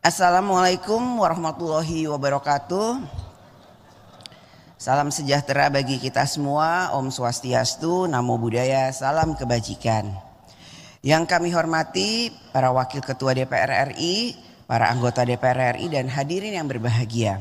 Assalamualaikum warahmatullahi wabarakatuh. Salam sejahtera bagi kita semua. Om Swastiastu, Namo Buddhaya, salam kebajikan. Yang kami hormati para Wakil Ketua DPR RI, para anggota DPR RI dan hadirin yang berbahagia.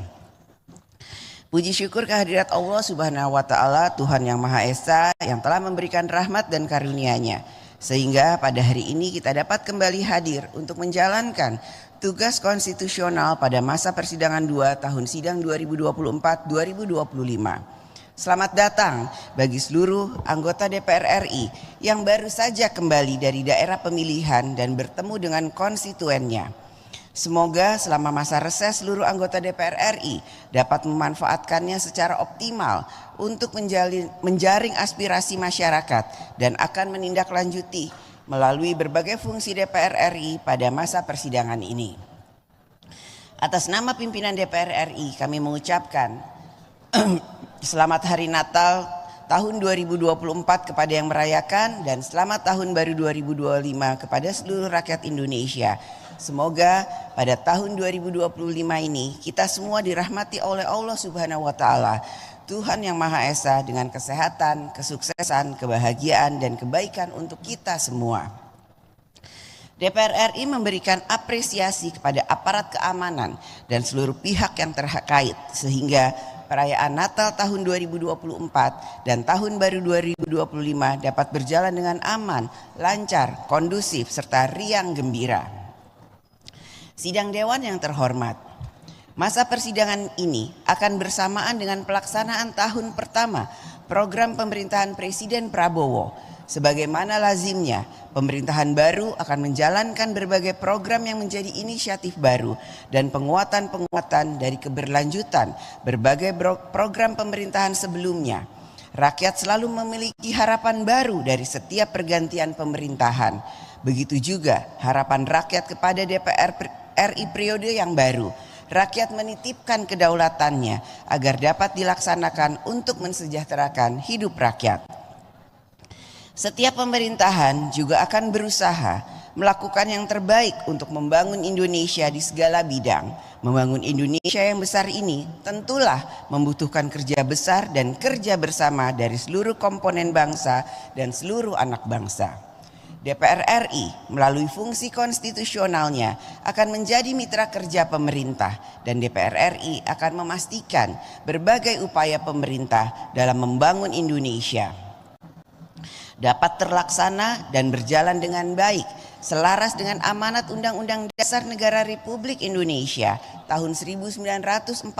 Puji syukur kehadirat Allah Subhanahu wa Ta'ala, Tuhan Yang Maha Esa yang telah memberikan rahmat dan karunia-Nya, sehingga pada hari ini kita dapat kembali hadir untuk menjalankan tugas konstitusional pada masa persidangan 2 tahun sidang 2024-2025. Selamat datang bagi seluruh anggota DPR RI yang baru saja kembali dari daerah pemilihan dan bertemu dengan konstituennya. Semoga selama masa reses seluruh anggota DPR RI dapat memanfaatkannya secara optimal untuk menjaring aspirasi masyarakat dan akan menindaklanjuti melalui berbagai fungsi DPR RI pada masa persidangan ini. Atas nama pimpinan DPR RI kami mengucapkan selamat Hari Natal tahun 2024 kepada yang merayakan dan selamat tahun baru 2025 kepada seluruh rakyat Indonesia. Semoga pada tahun 2025 ini kita semua dirahmati oleh Allah Subhanahu wa Ta'ala, Tuhan Yang Maha Esa, dengan kesehatan, kesuksesan, kebahagiaan dan kebaikan untuk kita semua. DPR RI memberikan apresiasi kepada aparat keamanan dan seluruh pihak yang terkait sehingga perayaan Natal tahun 2024 dan Tahun Baru 2025 dapat berjalan dengan aman, lancar, kondusif serta riang gembira. Sidang Dewan yang terhormat, masa persidangan ini akan bersamaan dengan pelaksanaan tahun pertama program pemerintahan Presiden Prabowo. Sebagaimana lazimnya, pemerintahan baru akan menjalankan berbagai program yang menjadi inisiatif baru dan penguatan-penguatan dari keberlanjutan berbagai program pemerintahan sebelumnya. Rakyat selalu memiliki harapan baru dari setiap pergantian pemerintahan. Begitu juga harapan rakyat kepada DPR RI periode yang baru. Rakyat menitipkan kedaulatannya agar dapat dilaksanakan untuk mensejahterakan hidup rakyat. Setiap pemerintahan juga akan berusaha melakukan yang terbaik untuk membangun Indonesia di segala bidang. Membangun Indonesia yang besar ini tentulah membutuhkan kerja besar dan kerja bersama dari seluruh komponen bangsa dan seluruh anak bangsa. DPR RI melalui fungsi konstitusionalnya akan menjadi mitra kerja pemerintah dan DPR RI akan memastikan berbagai upaya pemerintah dalam membangun Indonesia dapat terlaksana dan berjalan dengan baik selaras dengan amanat Undang-Undang Dasar Negara Republik Indonesia tahun 1945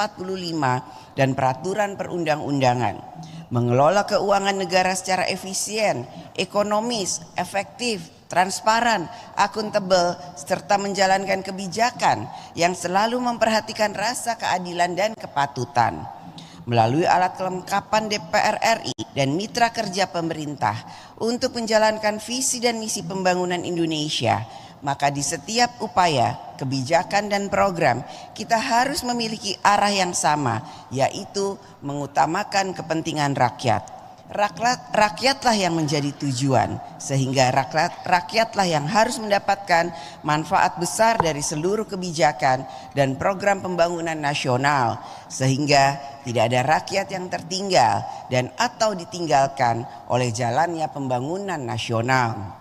dan peraturan perundang-undangan. Mengelola keuangan negara secara efisien, ekonomis, efektif, transparan, akuntabel, serta menjalankan kebijakan yang selalu memperhatikan rasa keadilan dan kepatutan. Melalui alat kelengkapan DPR RI dan mitra kerja pemerintah untuk menjalankan visi dan misi pembangunan Indonesia, maka di setiap upaya, kebijakan dan program kita harus memiliki arah yang sama, yaitu mengutamakan kepentingan rakyat. Rakyatlah yang menjadi tujuan, sehingga rakyatlah yang harus mendapatkan manfaat besar dari seluruh kebijakan dan program pembangunan nasional, sehingga tidak ada rakyat yang tertinggal dan atau ditinggalkan oleh jalannya pembangunan nasional.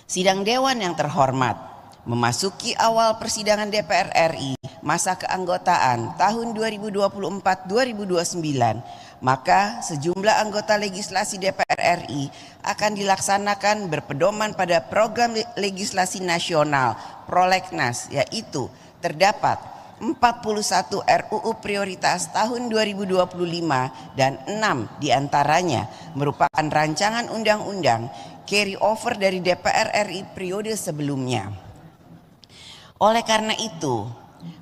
Sidang Dewan yang terhormat, memasuki awal persidangan DPR RI masa keanggotaan tahun 2024-2029, maka sejumlah anggota legislasi DPR RI akan dilaksanakan berpedoman pada program legislasi nasional Prolegnas, yaitu terdapat 41 RUU prioritas tahun 2025 dan 6 diantaranya merupakan rancangan undang-undang carry over dari DPR RI periode sebelumnya. Oleh karena itu,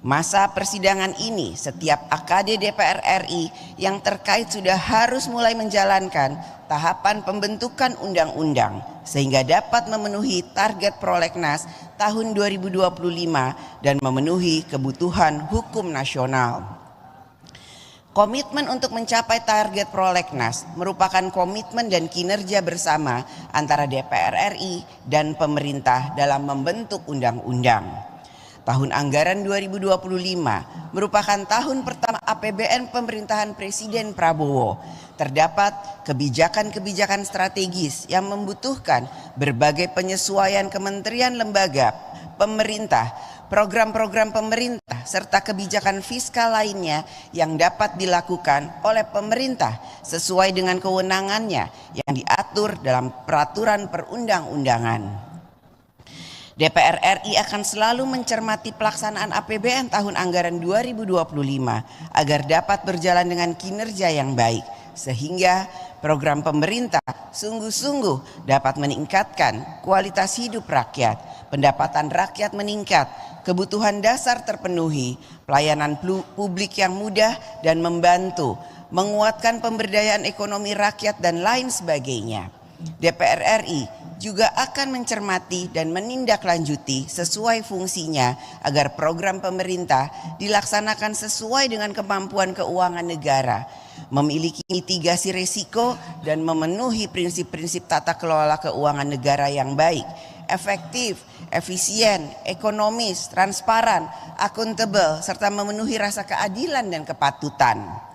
masa persidangan ini setiap AKD DPR RI yang terkait sudah harus mulai menjalankan tahapan pembentukan undang-undang sehingga dapat memenuhi target Prolegnas tahun 2025 dan memenuhi kebutuhan hukum nasional. Komitmen untuk mencapai target Prolegnas merupakan komitmen dan kinerja bersama antara DPR RI dan pemerintah dalam membentuk undang-undang. Tahun anggaran 2025 merupakan tahun pertama APBN pemerintahan Presiden Prabowo. Terdapat kebijakan-kebijakan strategis yang membutuhkan berbagai penyesuaian kementerian, lembaga, pemerintah, program-program pemerintah, serta kebijakan fiskal lainnya yang dapat dilakukan oleh pemerintah sesuai dengan kewenangannya yang diatur dalam peraturan perundang-undangan. DPR RI akan selalu mencermati pelaksanaan APBN tahun anggaran 2025 agar dapat berjalan dengan kinerja yang baik, sehingga program pemerintah sungguh-sungguh dapat meningkatkan kualitas hidup rakyat, pendapatan rakyat meningkat, kebutuhan dasar terpenuhi, pelayanan publik yang mudah dan membantu, menguatkan pemberdayaan ekonomi rakyat dan lain sebagainya. DPR RI juga akan mencermati dan menindaklanjuti sesuai fungsinya agar program pemerintah dilaksanakan sesuai dengan kemampuan keuangan negara, memiliki mitigasi risiko dan memenuhi prinsip-prinsip tata kelola keuangan negara yang baik, efektif, efisien, ekonomis, transparan, akuntabel, serta memenuhi rasa keadilan dan kepatutan.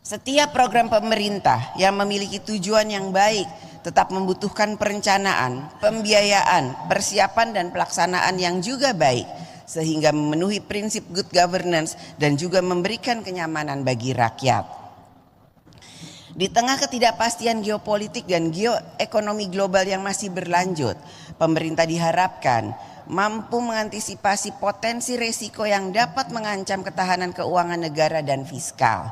Setiap program pemerintah yang memiliki tujuan yang baik tetap membutuhkan perencanaan, pembiayaan, persiapan dan pelaksanaan yang juga baik, sehingga memenuhi prinsip good governance dan juga memberikan kenyamanan bagi rakyat. Di tengah ketidakpastian geopolitik dan geoekonomi global yang masih berlanjut, pemerintah diharapkan mampu mengantisipasi potensi risiko yang dapat mengancam ketahanan keuangan negara dan fiskal.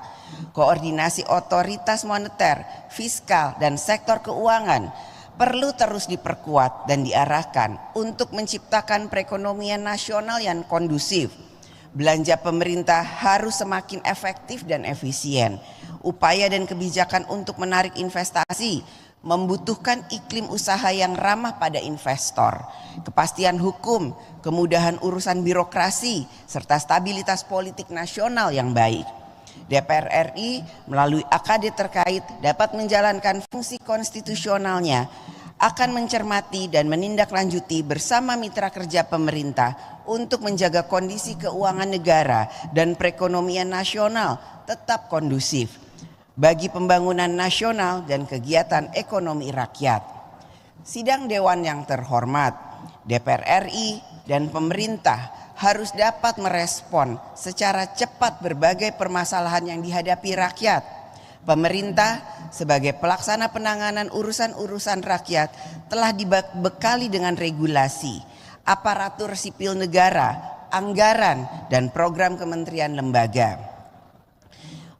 Koordinasi otoritas moneter, fiskal, dan sektor keuangan perlu terus diperkuat dan diarahkan untuk menciptakan perekonomian nasional yang kondusif. Belanja pemerintah harus semakin efektif dan efisien. Upaya dan kebijakan untuk menarik investasi membutuhkan iklim usaha yang ramah pada investor, kepastian hukum, kemudahan urusan birokrasi, serta stabilitas politik nasional yang baik. DPR RI melalui AKD terkait dapat menjalankan fungsi konstitusionalnya, akan mencermati dan menindaklanjuti bersama mitra kerja pemerintah untuk menjaga kondisi keuangan negara dan perekonomian nasional tetap kondusif bagi pembangunan nasional dan kegiatan ekonomi rakyat. Sidang Dewan yang terhormat, DPR RI dan pemerintah harus dapat merespon secara cepat berbagai permasalahan yang dihadapi rakyat. Pemerintah sebagai pelaksana penanganan urusan-urusan rakyat telah dibekali dengan regulasi, aparatur sipil negara, anggaran, dan program kementerian lembaga.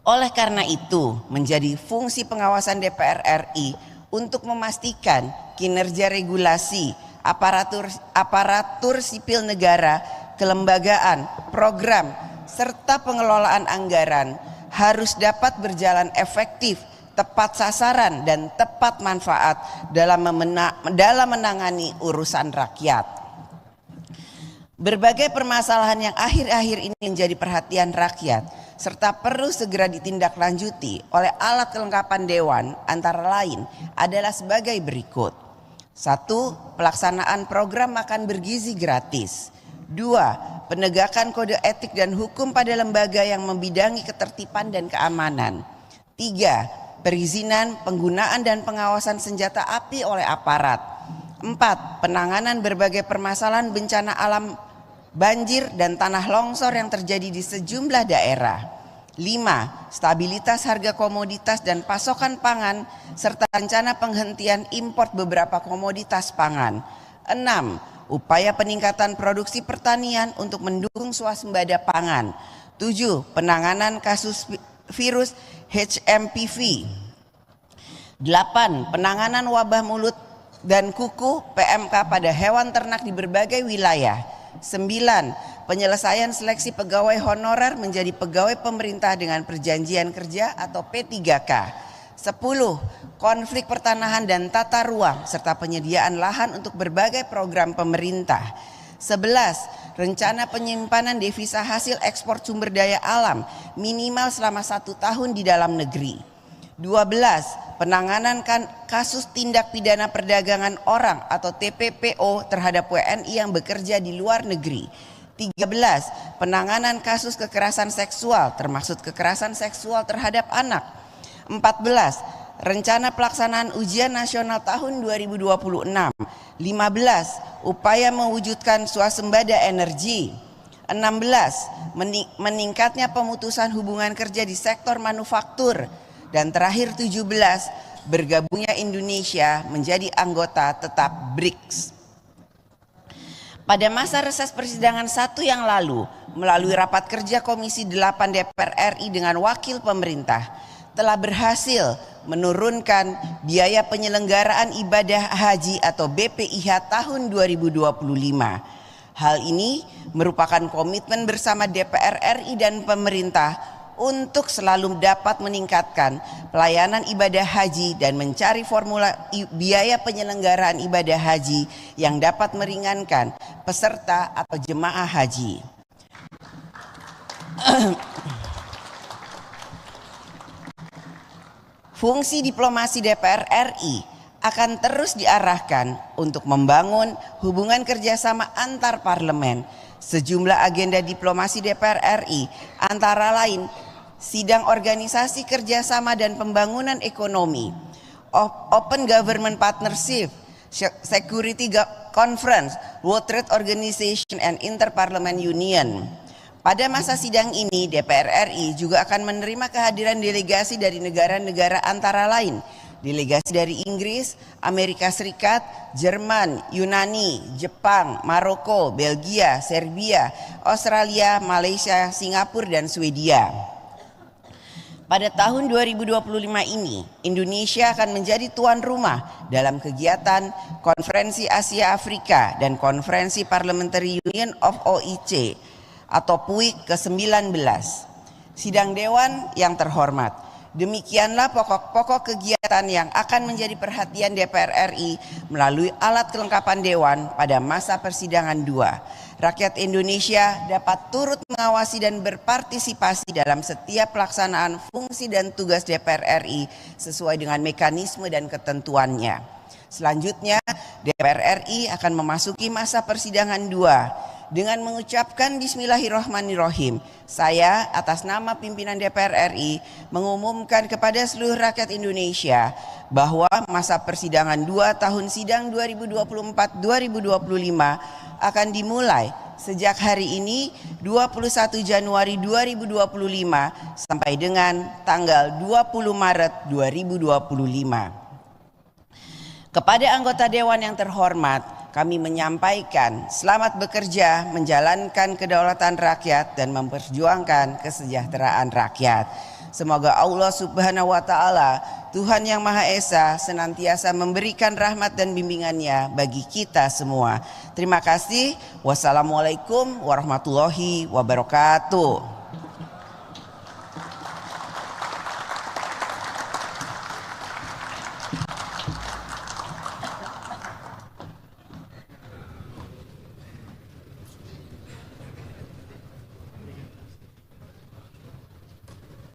Oleh karena itu, menjadi fungsi pengawasan DPR RI untuk memastikan kinerja regulasi, aparatur sipil negara, kelembagaan, program, serta pengelolaan anggaran harus dapat berjalan efektif, tepat sasaran, dan tepat manfaat dalam menangani urusan rakyat. Berbagai permasalahan yang akhir-akhir ini menjadi perhatian rakyat, serta perlu segera ditindaklanjuti oleh alat kelengkapan Dewan antara lain adalah sebagai berikut. 1. Pelaksanaan program makan bergizi gratis. 2. Penegakan kode etik dan hukum pada lembaga yang membidangi ketertiban dan keamanan. 3. Perizinan, penggunaan dan pengawasan senjata api oleh aparat. 4. Penanganan berbagai permasalahan bencana alam, banjir dan tanah longsor yang terjadi di sejumlah daerah. 5. Stabilitas harga komoditas dan pasokan pangan serta rencana penghentian impor beberapa komoditas pangan. 6. Upaya peningkatan produksi pertanian untuk mendukung swasembada pangan. 7. Penanganan kasus virus HMPV. 8. Penanganan wabah mulut dan kuku PMK pada hewan ternak di berbagai wilayah. 9. Penyelesaian seleksi pegawai honorer menjadi pegawai pemerintah dengan perjanjian kerja atau P3K. 10. Konflik pertanahan dan tata ruang serta penyediaan lahan untuk berbagai program pemerintah. 11. Rencana penyimpanan devisa hasil ekspor sumber daya alam minimal selama 1 tahun di dalam negeri. 12. penanganan kasus tindak pidana perdagangan orang atau TPPO terhadap WNI yang bekerja di luar negeri. 13. Penanganan kasus kekerasan seksual termasuk kekerasan seksual terhadap anak. 14. Rencana pelaksanaan ujian nasional tahun 2026. 15. Upaya mewujudkan swasembada energi. 16. Meningkatnya pemutusan hubungan kerja di sektor manufaktur. Dan terakhir 17, bergabungnya Indonesia menjadi anggota tetap BRICS. Pada masa reses persidangan 1 yang lalu, melalui rapat kerja Komisi 8 DPR RI dengan wakil pemerintah, telah berhasil menurunkan biaya penyelenggaraan ibadah haji atau BPIH tahun 2025. Hal ini merupakan komitmen bersama DPR RI dan pemerintah untuk selalu dapat meningkatkan pelayanan ibadah haji dan mencari formula biaya penyelenggaraan ibadah haji yang dapat meringankan peserta atau jemaah haji. Fungsi diplomasi DPR RI akan terus diarahkan untuk membangun hubungan kerjasama antar parlemen. Sejumlah agenda diplomasi DPR RI antara lain sidang organisasi kerjasama dan pembangunan ekonomi, Open Government Partnership, Security Conference, World Trade Organization and Interparliament Union. Pada masa sidang ini DPR RI juga akan menerima kehadiran delegasi dari negara-negara antara lain delegasi dari Inggris, Amerika Serikat, Jerman, Yunani, Jepang, Maroko, Belgia, Serbia, Australia, Malaysia, Singapura dan Swedia. Pada tahun 2025 ini, Indonesia akan menjadi tuan rumah dalam kegiatan Konferensi Asia Afrika dan Konferensi Parliamentary Union of OIC atau PUIC ke-19. Sidang Dewan yang terhormat, demikianlah pokok-pokok kegiatan yang akan menjadi perhatian DPR RI melalui alat kelengkapan Dewan pada masa persidangan 2. Rakyat Indonesia dapat turut mengawasi dan berpartisipasi dalam setiap pelaksanaan fungsi dan tugas DPR RI sesuai dengan mekanisme dan ketentuannya. Selanjutnya, DPR RI akan memasuki masa persidangan 2 dengan mengucapkan Bismillahirrahmanirrahim. Saya atas nama pimpinan DPR RI mengumumkan kepada seluruh rakyat Indonesia bahwa masa persidangan 2 tahun sidang 2024-2025 akan dimulai sejak hari ini 21 Januari 2025 sampai dengan tanggal 20 Maret 2025. Kepada anggota Dewan yang terhormat, kami menyampaikan selamat bekerja menjalankan kedaulatan rakyat dan memperjuangkan kesejahteraan rakyat. Semoga Allah Subhanahu wa Ta'ala, Tuhan yang Maha Esa, senantiasa memberikan rahmat dan bimbingannya bagi kita semua. Terima kasih. Wassalamualaikum warahmatullahi wabarakatuh.